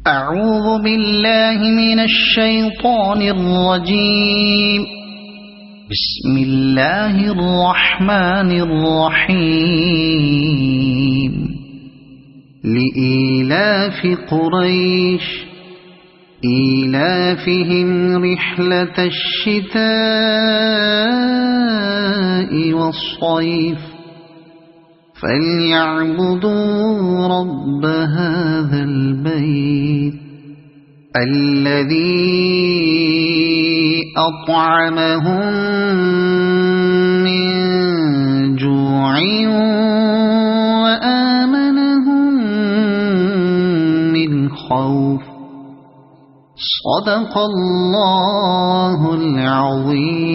أعوذ بالله من الشيطان الرجيم. بسم الله الرحمن الرحيم. لإيلاف قريش إيلافهم رحلة الشتاء والصيف فليعبدوا رب هذا البيت الذي أطعمهم من جوع وآمنهم من خوف. صدق الله العظيم.